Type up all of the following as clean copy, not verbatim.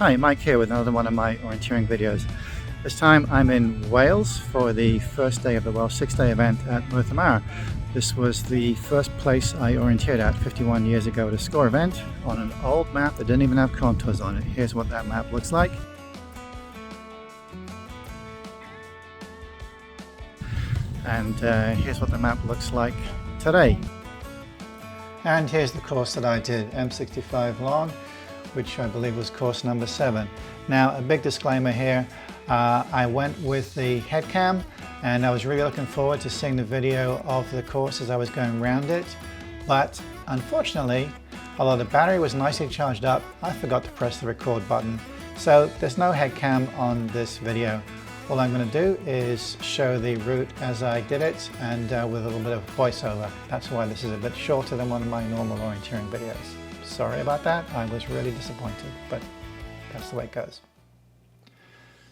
Hi, Mike here with another one of my orienteering videos. This time I'm in Wales for the first day of the Welsh 6-day event at Merthyr Mawr. This was the first place I orienteered at 51 years ago at a score event on an old map that didn't even have contours on it. Here's what that map looks like. And here's what the map looks like today. And here's the course that I did, M65 long, which I believe was course number 7. Now, a big disclaimer here, I went with the headcam and I was really looking forward to seeing the video of the course as I was going around it, but unfortunately, although the battery was nicely charged up, I forgot to press the record button. So there's no headcam on this video. All I'm going to do is show the route as I did it and with a little bit of voiceover. That's why this is a bit shorter than one of my normal orienteering videos. Sorry about that, I was really disappointed, but that's the way it goes.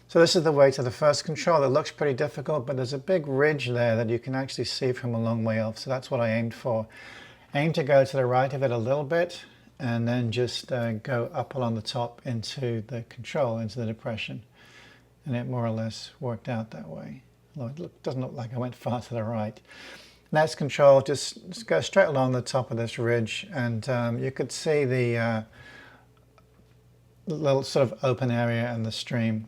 So this is the way to the first control. It looks pretty difficult, but there's a big ridge there that you can actually see from a long way off, so that's what I aimed for. Aim to go to the right of it a little bit, and then just go up along the top into the control, into the depression. And it more or less worked out that way. Although it doesn't look like I went far to the right. Next control, just go straight along the top of this ridge, and you could see the little sort of open area and the stream.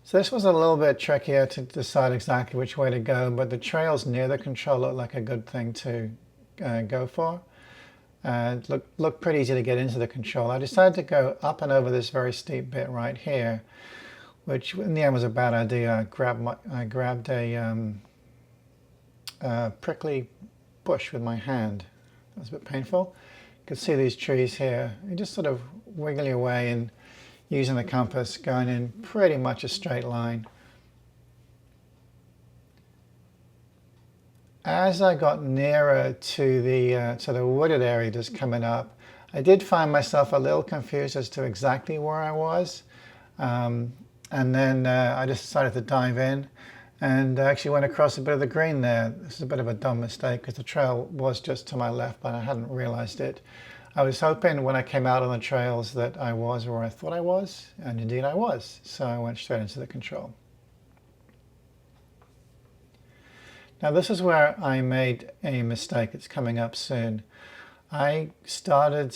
So this was a little bit trickier to decide exactly which way to go, but the trails near the control looked like a good thing to go for. It looked pretty easy to get into the control. I decided to go up and over this very steep bit right here, which in the end was a bad idea. I grabbed a prickly bush with my hand. That was a bit painful. You can see these trees here. You just sort of wiggle your way and using the compass, going in pretty much a straight line. As I got nearer to the wooded area just coming up, I did find myself a little confused as to exactly where I was. And then I just decided to dive in and actually went across a bit of the green there. This is a bit of a dumb mistake because the trail was just to my left, but I hadn't realized it. I was hoping when I came out on the trails that I was where I thought I was, and indeed I was. So I went straight into the control. Now this is where I made a mistake. It's coming up soon. I started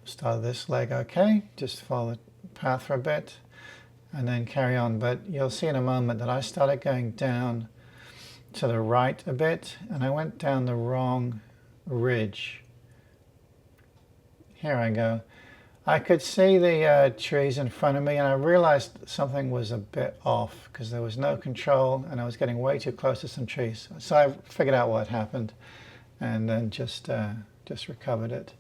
this leg okay, just follow the path for a bit and then carry on. But you'll see in a moment that I started going down to the right a bit and I went down the wrong ridge. Here I go. I could see the trees in front of me and I realized something was a bit off because there was no control and I was getting way too close to some trees. So I figured out what happened and then just recovered it.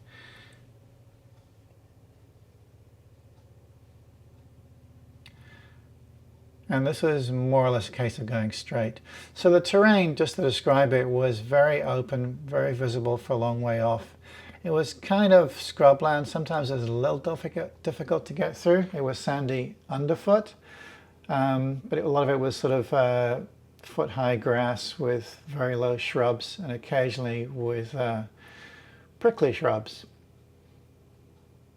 And this was more or less a case of going straight. So the terrain, just to describe it, was very open, very visible for a long way off. It was kind of scrubland. Sometimes it was a little difficult to get through. It was sandy underfoot, but a lot of it was sort of foot-high grass with very low shrubs and occasionally with prickly shrubs.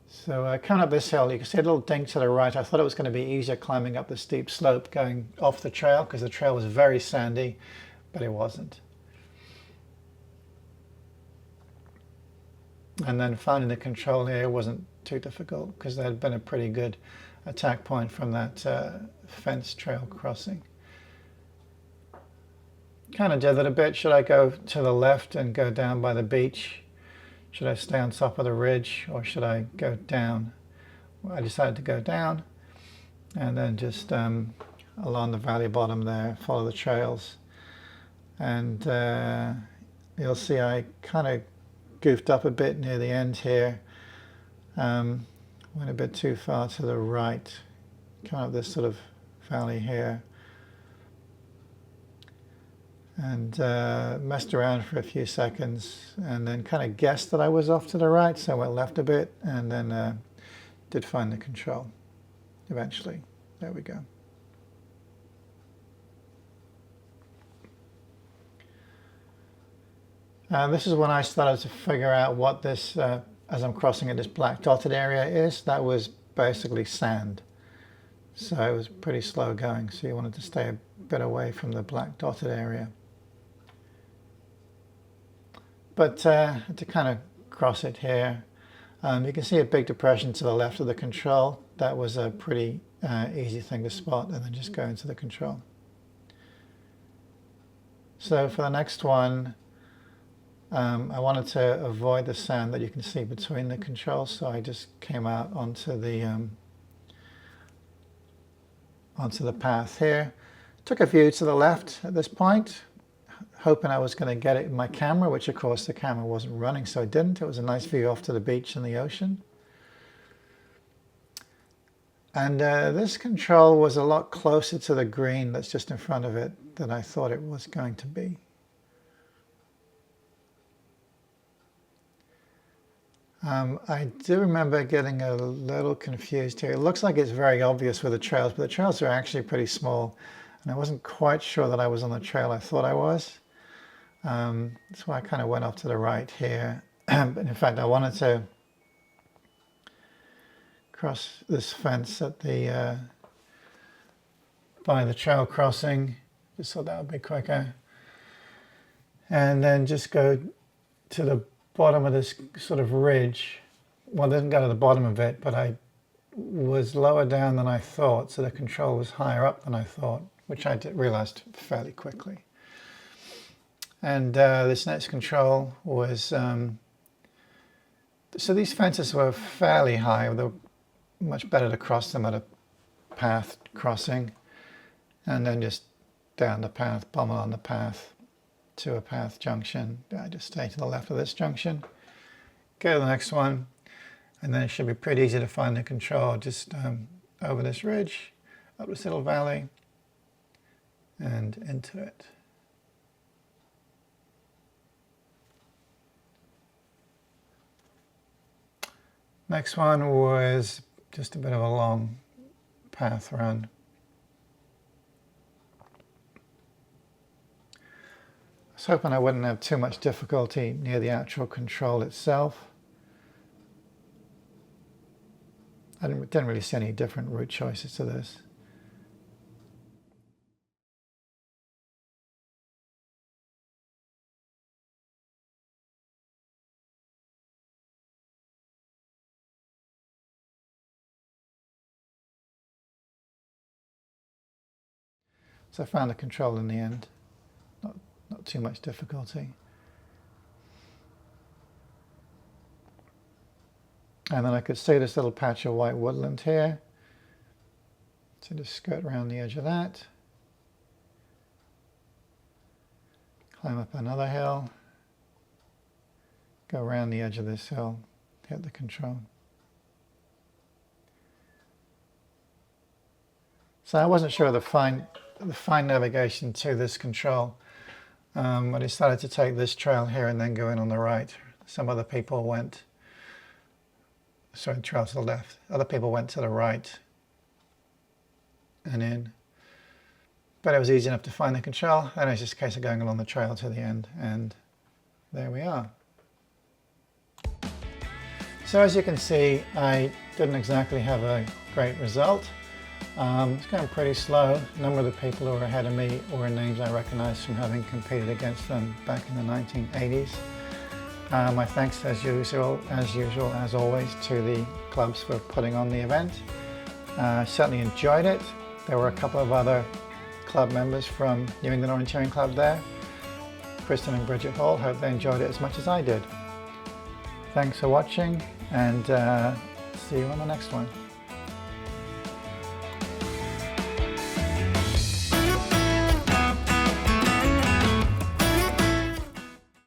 So coming up this hill, you can see a little dink to the right. I thought it was going to be easier climbing up the steep slope going off the trail because the trail was very sandy, but it wasn't. And then finding the control here wasn't too difficult because there had been a pretty good attack point from that fence trail crossing. Kind of dithered a bit. Should I go to the left and go down by the beach? Should I stay on top of the ridge or should I go down? Well, I decided to go down and then just along the valley bottom there, follow the trails. And you'll see I kind of goofed up a bit near the end here, went a bit too far to the right, kind of this sort of valley here, and messed around for a few seconds and then kind of guessed that I was off to the right, so I went left a bit and then did find the control eventually. There we go. This is when I started to figure out what this as I'm crossing it, this black dotted area is, that was basically sand. So it was pretty slow going, so you wanted to stay a bit away from the black dotted area. But to kind of cross it here, you can see a big depression to the left of the control. That was a pretty easy thing to spot, and then just go into the control. So for the next one, I wanted to avoid the sand that you can see between the controls, so I just came out onto the path here. Took a view to the left at this point, hoping I was going to get it in my camera, which of course the camera wasn't running, so I didn't. It was a nice view off to the beach and the ocean. And this control was a lot closer to the green that's just in front of it than I thought it was going to be. I do remember getting a little confused here. It looks like it's very obvious with the trails, but the trails are actually pretty small, and I wasn't quite sure that I was on the trail I thought I was. That's why I kind of went off to the right here. But in fact, I wanted to cross this fence at the by the trail crossing, just so that would be quicker, and then just go to the bottom of this sort of ridge. Well, I didn't go to the bottom of it, but I was lower down than I thought, so the control was higher up than I thought, which I realized fairly quickly. And this next control was, so these fences were fairly high. They were much better to cross them at a path crossing, and then just down the path, bumble on the path to a path junction. I just stay to the left of this junction, go to the next one, and then it should be pretty easy to find the control just over this ridge, up this little valley, and into it. Next one was just a bit of a long path run. I was hoping I wouldn't have too much difficulty near the actual control itself. I didn't really see any different route choices to this. So I found the control in the end. Not too much difficulty. And then I could see this little patch of white woodland here. So just skirt around the edge of that. Climb up another hill. Go around the edge of this hill. Hit the control. So I wasn't sure of the fine navigation to this control. I decided to take this trail here and then go in on the right. Some other people went, sorry, the trail to the left. Other people went to the right and in. But it was easy enough to find the control, and it's just a case of going along the trail to the end, and there we are. So as you can see, I didn't exactly have a great result. It's going pretty slow. A number of the people who were ahead of me were names I recognized from having competed against them back in the 1980s. My thanks as always, to the clubs for putting on the event. I certainly enjoyed it. There were a couple of other club members from New England Orienteering Club there. Kristen and Bridget Hall, hope they enjoyed it as much as I did. Thanks for watching, and see you on the next one.